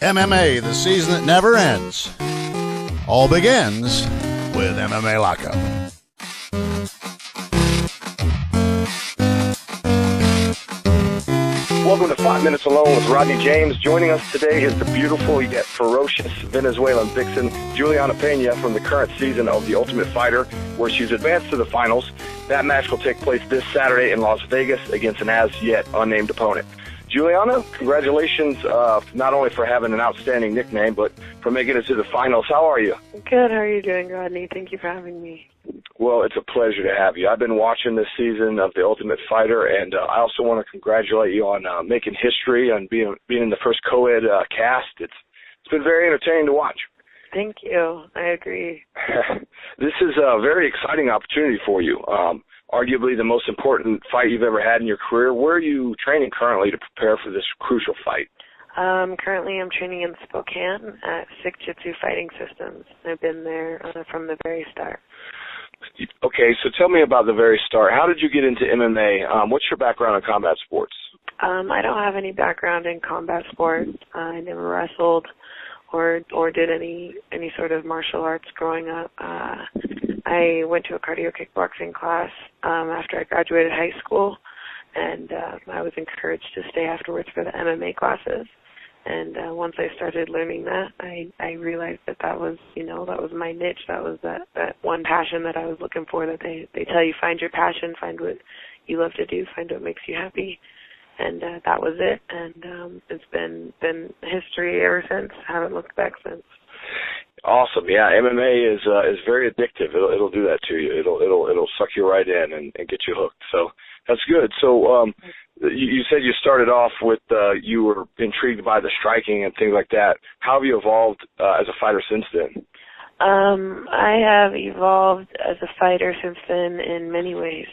MMA, the season that never ends. All begins with MMA Lockup. Welcome to 5 Minutes Alone with Rodney James. Joining us today is the beautiful yet ferocious Venezuelan vixen, Juliana Pena, from the current season of The Ultimate Fighter, where she's advanced to the finals. That match will take place this Saturday in Las Vegas against an as-yet unnamed opponent. Juliana, congratulations not only for having an outstanding nickname, but for making it to the finals. How are you? Good. How are you doing, Rodney? Thank you for having me. Well, it's a pleasure to have you. I've been watching this season of The Ultimate Fighter, and I also want to congratulate you on making history and being in the first co-ed cast. It's been very entertaining to watch. Thank you. I agree. This is a very exciting opportunity for you. Arguably the most important fight you've ever had in your career. Where are you training currently to prepare for this crucial fight? Currently I'm training in Spokane at Sick Jitsu Fighting Systems. I've been there from the very start. Okay, so tell me about the very start. How did you get into MMA? What's your background in combat sports? I don't have any background in combat sports. I never wrestled or did any sort of martial arts growing up. I went to a cardio kickboxing class after I graduated high school, and I was encouraged to stay afterwards for the MMA classes. And once I started learning that, I realized that was my niche. That was that one passion that I was looking for. That they tell you, find your passion, find what you love to do, find what makes you happy. And that was it. And it's been history ever since. I haven't looked back since. Awesome. Yeah, MMA is very addictive. It'll do that to you. It'll suck you right in and get you hooked. So that's good. So you said you started off with you were intrigued by the striking and things like that. How have you evolved as a fighter since then? I have evolved as a fighter since then in many ways.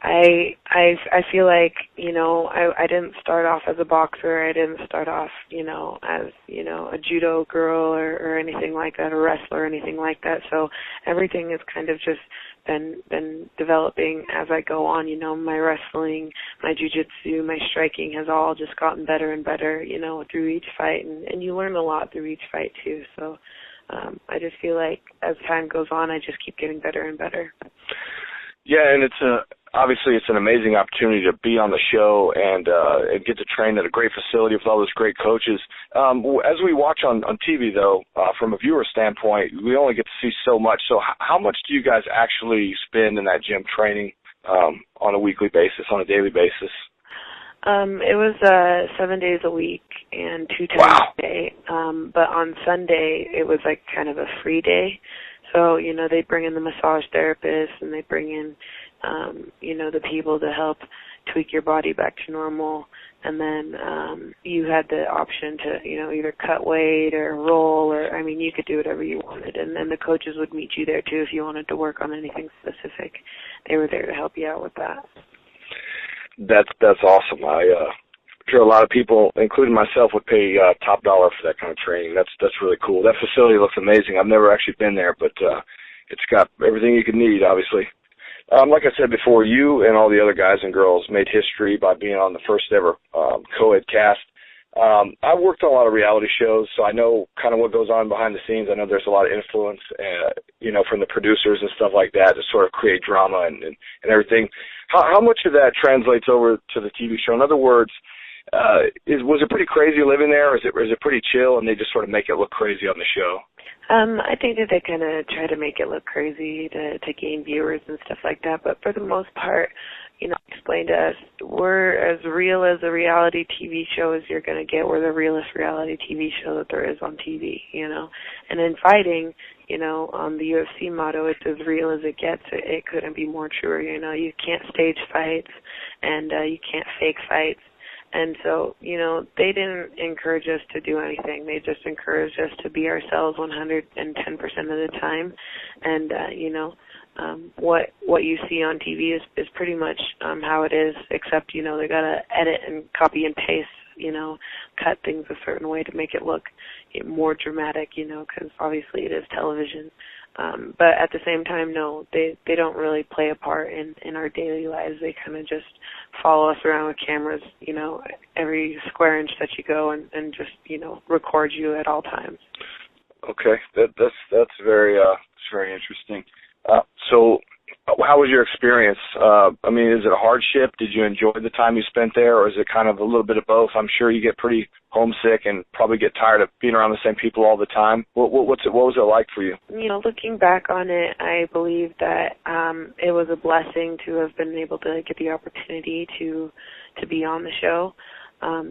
I feel like, I didn't start off as a boxer. I didn't start off, as, a judo girl or anything like that, a wrestler or anything like that. So everything has kind of just been developing as I go on. My wrestling, my jiu-jitsu, my striking has all just gotten better and better, through each fight. And you learn a lot through each fight too. So I just feel like as time goes on, I just keep getting better and better. Yeah, and obviously it's an amazing opportunity to be on the show and get to train at a great facility with all those great coaches. As we watch on TV, though, from a viewer standpoint, we only get to see so much. So how much do you guys actually spend in that gym training on a weekly basis, on a daily basis? It was 7 days a week and 2 times a day. But on Sunday, it was like kind of a free day. So, they bring in the massage therapist and they bring in, the people to help tweak your body back to normal. And then you had the option to, either cut weight or roll you could do whatever you wanted. And then the coaches would meet you there, too, if you wanted to work on anything specific. They were there to help you out with that. That's awesome. I'm sure a lot of people, including myself, would pay top dollar for that kind of training. That's really cool. That facility looks amazing. I've never actually been there, but it's got everything you could need, obviously. Like I said before, you and all the other guys and girls made history by being on the first ever co-ed cast. I've worked on a lot of reality shows, so I know kind of what goes on behind the scenes. I know there's a lot of influence, from the producers and stuff like that to sort of create drama and everything. How much of that translates over to the TV show? In other words, was it pretty crazy living there, or is it pretty chill and they just sort of make it look crazy on the show? I think that they kind of try to make it look crazy to gain viewers and stuff like that. But for the most part, explain to us, we're as real as a reality TV show as you're going to get. We're the realest reality TV show that there is on TV, And in fighting, on the UFC motto, it's as real as it gets. It couldn't be more true. You can't stage fights and you can't fake fights. And so, they didn't encourage us to do anything. They just encouraged us to be ourselves 110% of the time. And, what you see on TV is pretty much how it is, except, they got to edit and copy and paste, cut things a certain way to make it look more dramatic, because obviously it is television. But at the same time, no, they don't really play a part in our daily lives. They kind of just follow us around with cameras, you know, every square inch that you go, and just, you know, record you at all times. Okay, that's very interesting. So, how was your experience? I mean, is it a hardship? Did you enjoy the time you spent there, or is it kind of a little bit of both? I'm sure you get pretty homesick and probably get tired of being around the same people all the time. What was it like for you? You know, looking back on it, I believe that it was a blessing to have been able to get the opportunity to be on the show.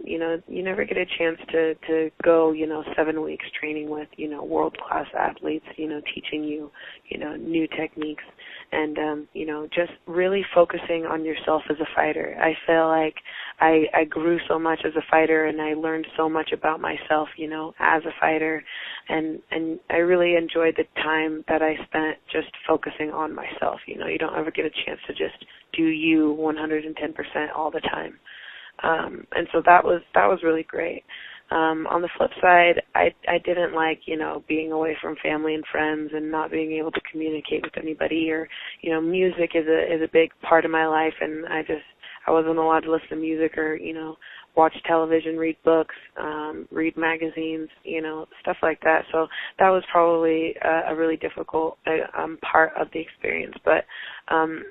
You know, you never get a chance to go, you know, 7 weeks training with, you know, world-class athletes, you know, teaching you, you know, new techniques and, you know, just really focusing on yourself as a fighter. I feel like I grew so much as a fighter, and I learned so much about myself, you know, as a fighter, and I really enjoyed the time that I spent just focusing on myself. You know, you don't ever get a chance to just do you 110% all the time. And so that was really great. On the flip side, I didn't like, you know, being away from family and friends and not being able to communicate with anybody, or, you know, music is a big part of my life, and I wasn't allowed to listen to music or, you know, watch television, read books, read magazines, you know, stuff like that. So that was probably a really difficult part of the experience. But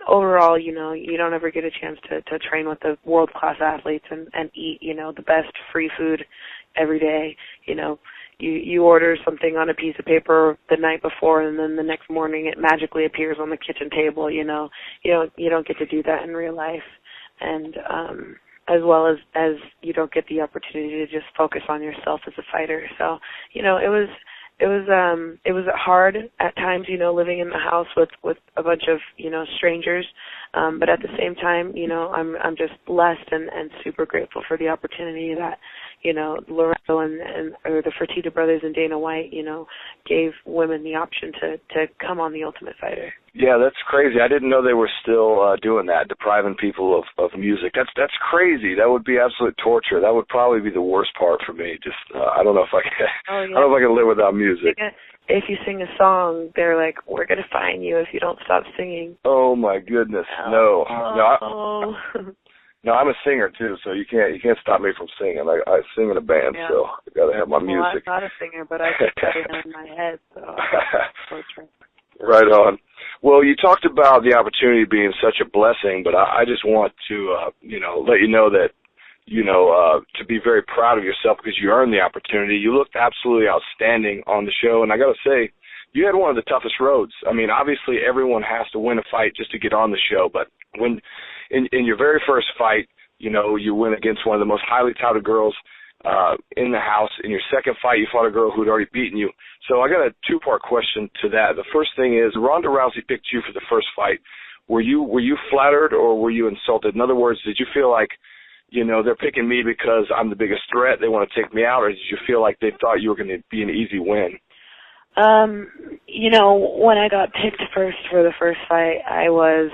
overall, you know, you don't ever get a chance to train with the world-class athletes and eat, you know, the best free food every day. You know, you order something on a piece of paper the night before, and then the next morning it magically appears on the kitchen table. You know, you don't get to do that in real life. And as well as you don't get the opportunity to just focus on yourself as a fighter. So, you know, it was hard at times, you know, living in the house with a bunch of, you know, strangers. But at the same time, you know, I'm just blessed and super grateful for the opportunity that, you know, Lorenzo or the Fertitta brothers and Dana White, you know, gave women the option to come on The Ultimate Fighter. Yeah, that's crazy. I didn't know they were still doing that, depriving people of music. That's crazy. That would be absolute torture. That would probably be the worst part for me. Just I don't know if I can. Oh, yeah. I don't know if I can live without music. If you sing a song, they're like, "We're gonna fine you if you don't stop singing." Oh my goodness, no. No, I'm a singer too, so you can't stop me from singing. I sing in a band, yeah. So I gotta have my music. I'm not a singer, but I can play it in my head, so. Right on. Well, you talked about the opportunity being such a blessing, but I just want to, you know, let you know that, you know, to be very proud of yourself because you earned the opportunity. You looked absolutely outstanding on the show, and I got to say, you had one of the toughest roads. I mean, obviously everyone has to win a fight just to get on the show, but when in your very first fight, you know, you win against one of the most highly touted girls in the house. In your second fight, you fought a girl who'd already beaten you. So I got a two-part question to that. The first thing is, Ronda Rousey picked you for the first fight. Were you flattered or were you insulted? In other words, did you feel like, you know, they're picking me because I'm the biggest threat, they want to take me out, or did you feel like they thought you were going to be an easy win? You know, when I got picked first for the first fight, I was,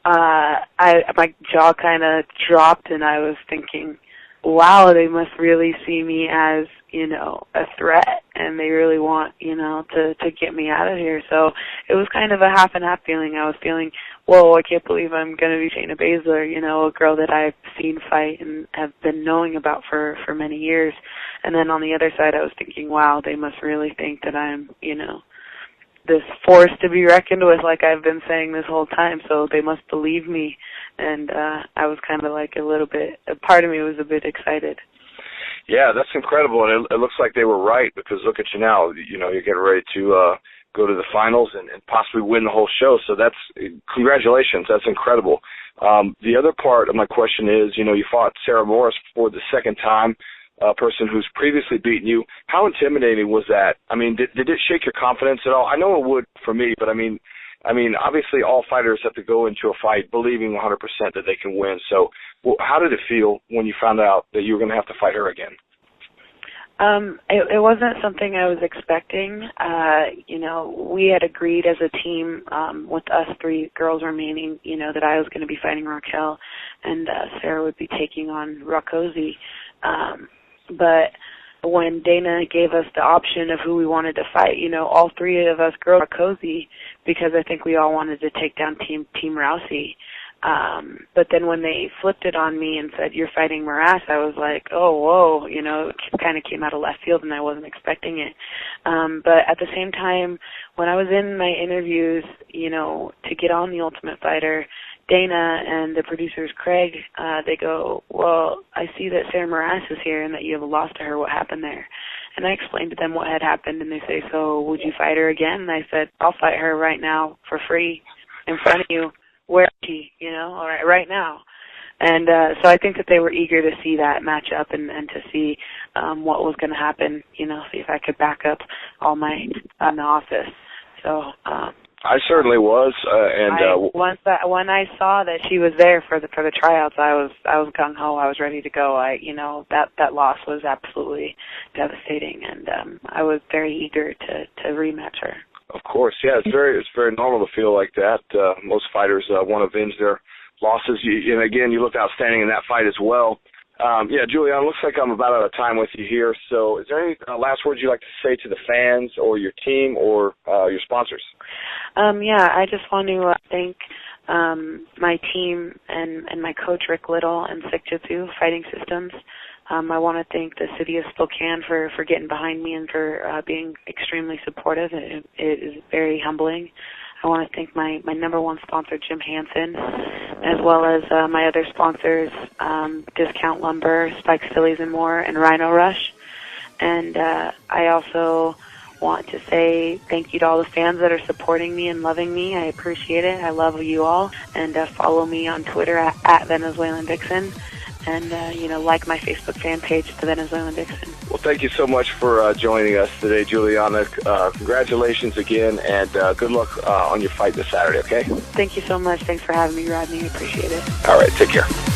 my jaw kind of dropped, and I was thinking, wow, they must really see me as, you know, a threat, and they really want, you know, to get me out of here. So it was kind of a half and half feeling. I was feeling, whoa, I can't believe I'm going to be Shayna Baszler, you know, a girl that I've seen fight and have been knowing about for many years. And then on the other side, I was thinking, wow, they must really think that I'm, you know, this force to be reckoned with, like I've been saying this whole time, so they must believe me. And I was kind of like a part of me was a bit excited. Yeah, that's incredible, and it looks like they were right, because look at you now. You know, you're getting ready to go to the finals and possibly win the whole show, so that's, congratulations, that's incredible. The other part of my question is, you know, you fought Sarah Morris for the second time, a person who's previously beaten you. How intimidating was that? I mean, did it shake your confidence at all? I know it would for me, but I mean, obviously all fighters have to go into a fight believing 100% that they can win. So how did it feel when you found out that you were going to have to fight her again? It wasn't something I was expecting. You know, we had agreed as a team, with us three girls remaining, you know, that I was going to be fighting Raquel and Sarah would be taking on Rakosi. But when Dana gave us the option of who we wanted to fight, all three of us girls were cozy because I think we all wanted to take down Team Rousey. But then when they flipped it on me and said, "You're fighting Morass," I was like, "Oh, whoa," it kind of came out of left field and I wasn't expecting it. But at the same time, when I was in my interviews, to get on The Ultimate Fighter, Dana and the producers, Craig, they go, "Well, I see that Sarah Morass is here and that you have a loss to her. What happened there?" And I explained to them what had happened, and they say, "So would you fight her again?" And I said, "I'll fight her right now for free in front of you. Where is she? All right now." And so I think that they were eager to see that match up and to see what was going to happen, see if I could back up all my in the office. So I certainly was, when I saw that she was there for the tryouts, I was gung ho. I was ready to go. That loss was absolutely devastating, and I was very eager to rematch her. Of course, yeah, it's very normal to feel like that. Most fighters want to avenge their losses. And again, you looked outstanding in that fight as well. Julianna, looks like I'm about out of time with you here. So is there any last words you'd like to say to the fans or your team or your sponsors? I just want to thank my team and my coach, Rick Little, and Sick Jitsu Fighting Systems. I want to thank the city of Spokane for getting behind me and for being extremely supportive. It is very humbling. I want to thank my number one sponsor, Jim Hansen, as well as my other sponsors, Discount Lumber, Spike Stillies and More, and Rhino Rush. And I also want to say thank you to all the fans that are supporting me and loving me. I appreciate it. I love you all. And follow me on Twitter at Venezuelan Vixen. And, like my Facebook fan page, The Venezuelan Vixen. Well, thank you so much for joining us today, Julianna. Congratulations again, and good luck on your fight this Saturday, okay? Thank you so much. Thanks for having me, Rodney. I appreciate it. All right, take care.